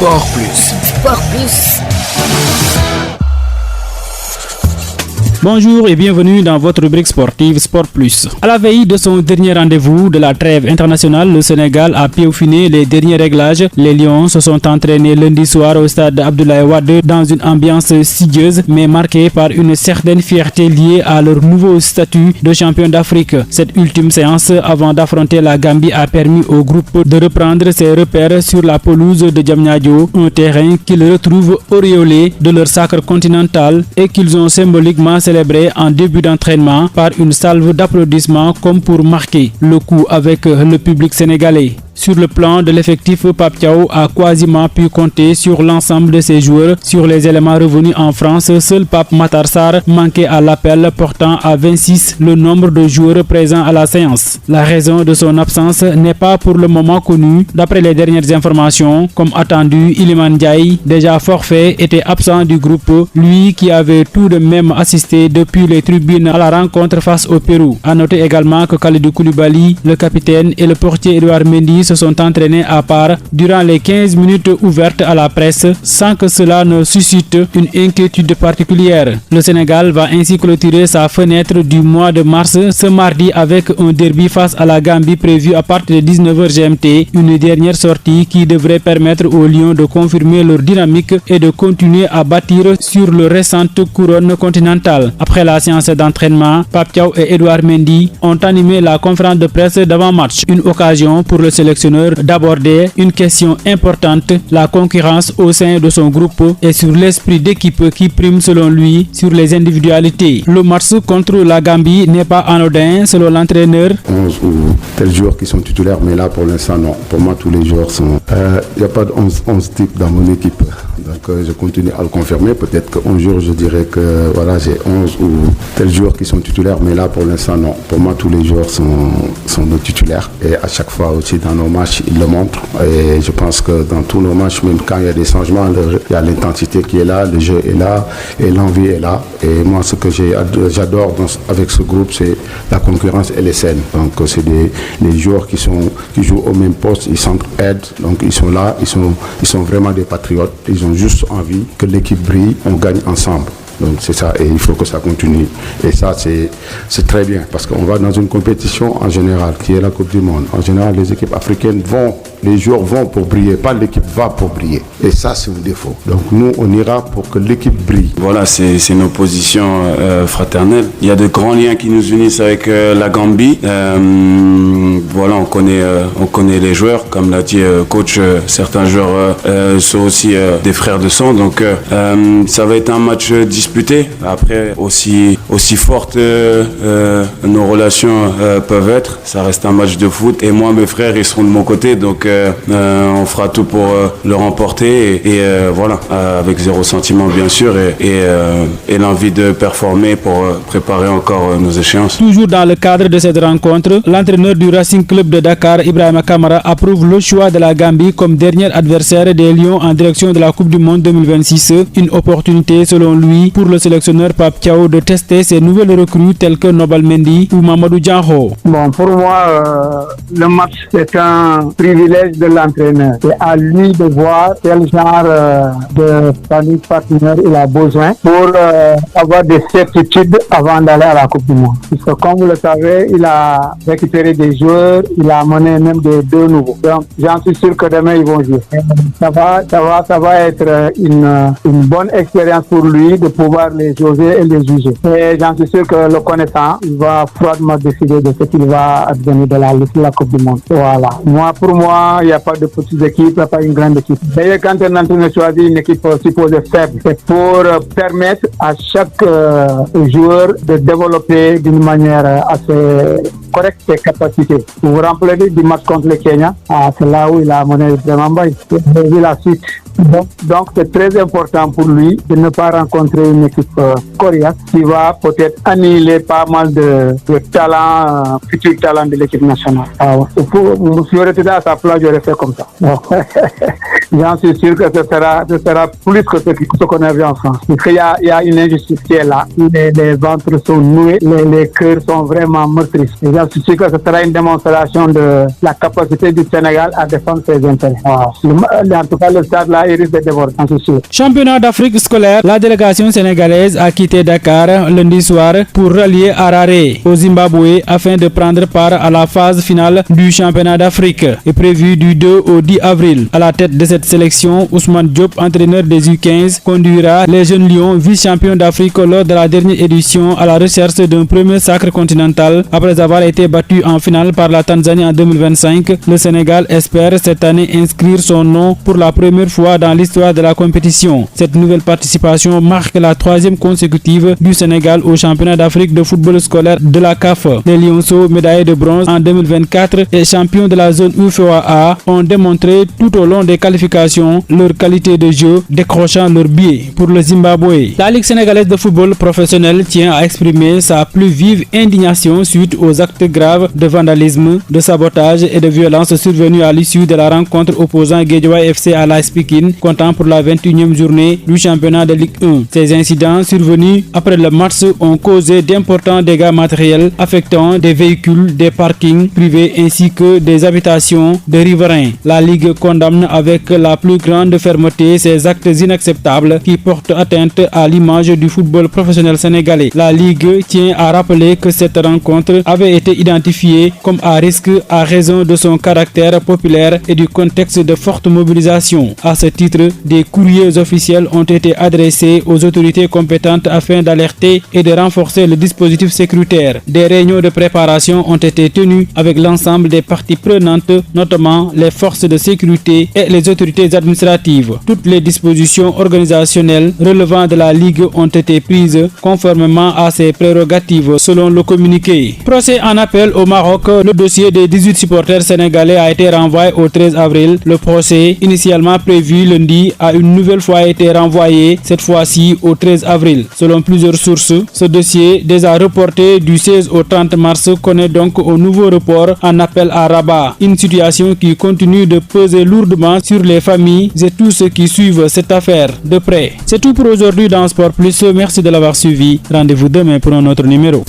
Sport Plus. Sport Plus. Bonjour et bienvenue dans votre rubrique sportive Sport Plus. À la veille de son dernier rendez-vous de la trêve internationale, le Sénégal a peaufiné les derniers réglages. Les Lions se sont entraînés lundi soir au stade Abdoulaye Wade dans une ambiance studieuse mais marquée par une certaine fierté liée à leur nouveau statut de champion d'Afrique. Cette ultime séance avant d'affronter la Gambie a permis au groupe de reprendre ses repères sur la pelouse de Diamniadio, un terrain qu'ils retrouvent auréolé de leur sacre continental et qu'ils ont symboliquement célébré en début d'entraînement par une salve d'applaudissements comme pour marquer le coup avec le public sénégalais. Sur le plan de l'effectif, Pape Thiaw a quasiment pu compter sur l'ensemble de ses joueurs. Sur les éléments revenus en France, seul Pape Matar Sarr manquait à l'appel, portant à 26 le nombre de joueurs présents à la séance. La raison de son absence n'est pas pour le moment connue. D'après les dernières informations, comme attendu, Iliman Ndiaye, déjà forfait, était absent du groupe, lui qui avait tout de même assisté depuis les tribunes à la rencontre face au Pérou. À noter également que Kalidou Koulibaly, le capitaine, et le portier Edouard Mendy se sont entraînés à part durant les 15 minutes ouvertes à la presse sans que cela ne suscite une inquiétude particulière. Le Sénégal va ainsi clôturer sa fenêtre du mois de mars ce mardi avec un derby face à la Gambie prévu à partir de 19h GMT, une dernière sortie qui devrait permettre aux Lions de confirmer leur dynamique et de continuer à bâtir sur leur récente couronne continentale. Après la séance d'entraînement, Pape Thiaw et Edouard Mendy ont animé la conférence de presse d'avant-match, une occasion pour le sélectionneur d'aborder une question importante, la concurrence au sein de son groupe et sur l'esprit d'équipe qui prime selon lui sur les individualités. Le match contre la Gambie n'est pas anodin selon l'entraîneur. 11 ou tels joueurs qui sont titulaires, mais là pour l'instant non. Pour moi tous les joueurs sont... Il n'y a pas de 11 types dans mon équipe. Donc je continue à le confirmer. Peut-être qu'un jour je dirais que voilà, j'ai 11 ou tels joueurs qui sont titulaires, mais là pour l'instant non. Pour moi tous les joueurs sont nos titulaires. Et à chaque fois aussi dans nos matchs, ils le montrent. Et je pense que dans tous nos matchs, même quand il y a des changements, il y a l'intensité qui est là, le jeu est là et l'envie est là. Et moi ce que j'adore avec ce groupe, c'est la concurrence et les scènes. Donc c'est les joueurs qui jouent au même poste, ils s'entraident. Donc ils sont là, ils sont vraiment des patriotes. Ils ont juste envie que l'équipe brille, on gagne ensemble. Donc c'est ça, et il faut que ça continue. Et ça, c'est très bien, parce qu'on va dans une compétition en général, qui est la Coupe du Monde. En général, les équipes africaines les joueurs vont pour briller, pas l'équipe va pour briller. Et ça, c'est un défaut. Donc nous, on ira pour que l'équipe brille. Voilà, c'est une opposition fraternelle. Il y a de grands liens qui nous unissent avec la Gambie. Voilà, on connaît les joueurs. Comme l'a dit coach, certains joueurs sont aussi des frères de sang. Donc ça va être un match disputé. Après, aussi fortes nos relations peuvent être, ça reste un match de foot. Et moi, mes frères, ils seront de mon côté. Donc on fera tout pour le remporter. Et voilà, avec zéro sentiment bien sûr. Et l'envie de performer pour préparer encore nos échéances. Toujours dans le cadre de cette rencontre, l'entraîneur du Racing Club de Dakar, Ibrahima Kamara, approuve le choix de la Gambie comme dernier adversaire des Lions en direction de la Coupe du Monde 2026. Une opportunité selon lui pour le sélectionneur Pape Thiaw de tester ses nouvelles recrues telles que Nobal Mendy ou Mamadou Dianho. Bon, pour moi, le match c'est un privilège de l'entraîneur. C'est à lui de voir quel genre de partenaire il a besoin pour avoir des certitudes avant d'aller à la Coupe du Monde. Parce que comme vous le savez, il a récupéré des joueurs, il a amené même des deux nouveaux. Donc j'en suis sûr que demain ils vont jouer. Ça va être une bonne expérience pour lui de pouvoir les jauger et les juger. Et j'en suis sûr que le connaissant, il va froidement décider de ce qu'il va advenir de la Coupe du Monde. Voilà. Pour moi, il n'y a pas de petites équipes, il n'y a pas une grande équipe. D'ailleurs, quand un entraîneur choisit une équipe supposée faible, c'est pour permettre à chaque joueur de développer d'une manière assez correcte ses capacités. Vous vous rappelez du match contre le Kenya, c'est là où il a mené vraiment bien. Il a vu la suite. Donc c'est très important pour lui de ne pas rencontrer une équipe coriace qui va peut-être annihiler pas mal de talents, futurs talents de l'équipe nationale. Si j'aurais été à sa place, j'aurais fait comme ça. J'en suis sûr que ce sera plus que ce qu'on a vu en France. Parce qu'il y a une injustice qui est là. Les ventres sont noués, les cœurs sont vraiment meurtris. Et j'en suis sûr que ce sera une démonstration de la capacité du Sénégal à défendre ses intérêts. En tout cas, le stade là, il risque de déborder, j'en suis sûr. Championnat d'Afrique scolaire, la délégation sénégalaise a quitté Dakar lundi soir pour rallier Harare au Zimbabwe afin de prendre part à la phase finale du championnat d'Afrique est prévue du 2 au 10 avril. À la tête de cette sélection, Ousmane Diop, entraîneur des U15, conduira les jeunes Lions, vice-champions d'Afrique lors de la dernière édition, à la recherche d'un premier sacre continental. Après avoir été battu en finale par la Tanzanie en 2025, le Sénégal espère cette année inscrire son nom pour la première fois dans l'histoire de la compétition. Cette nouvelle participation marque la 3e consécutive du Sénégal au championnat d'Afrique de football scolaire de la CAF. Les Lionceaux, médaillés de bronze en 2024 et champions de la zone UFOA, ont démontré tout au long des qualifications leur qualité de jeu, décrochant leur billet pour le Zimbabwe. La Ligue sénégalaise de football professionnel tient à exprimer sa plus vive indignation suite aux actes graves de vandalisme, de sabotage et de violence survenus à l'issue de la rencontre opposant Guédiawaye FC à l'AS Pikine, comptant pour la 21e journée du championnat de Ligue 1. Ces incidents survenus après le match ont causé d'importants dégâts matériels affectant des véhicules, des parkings privés ainsi que des habitations de riverains. La Ligue condamne avec la plus grande fermeté ces actes inacceptables qui portent atteinte à l'image du football professionnel sénégalais. La Ligue tient à rappeler que cette rencontre avait été identifiée comme à risque à raison de son caractère populaire et du contexte de forte mobilisation. À ce titre, des courriers officiels ont été adressés aux autorités compétentes afin d'alerter et de renforcer le dispositif sécuritaire. Des réunions de préparation ont été tenues avec l'ensemble des parties prenantes, notamment les forces de sécurité et les autorités administratives. Toutes les dispositions organisationnelles relevant de la Ligue ont été prises conformément à ses prérogatives selon le communiqué. Procès en appel au Maroc, le dossier des 18 supporters sénégalais a été renvoyé au 13 avril. Le procès, initialement prévu lundi, a une nouvelle fois été renvoyé, cette fois-ci au 13 avril. Selon plusieurs sources, ce dossier, déjà reporté du 16 au 30 mars, connaît donc un nouveau report en appel à Rabat. Une situation qui continue de peser lourdement sur les familles et tous ceux qui suivent cette affaire de près. C'est tout pour aujourd'hui dans Sport Plus. Merci de l'avoir suivi. Rendez-vous demain pour un autre numéro.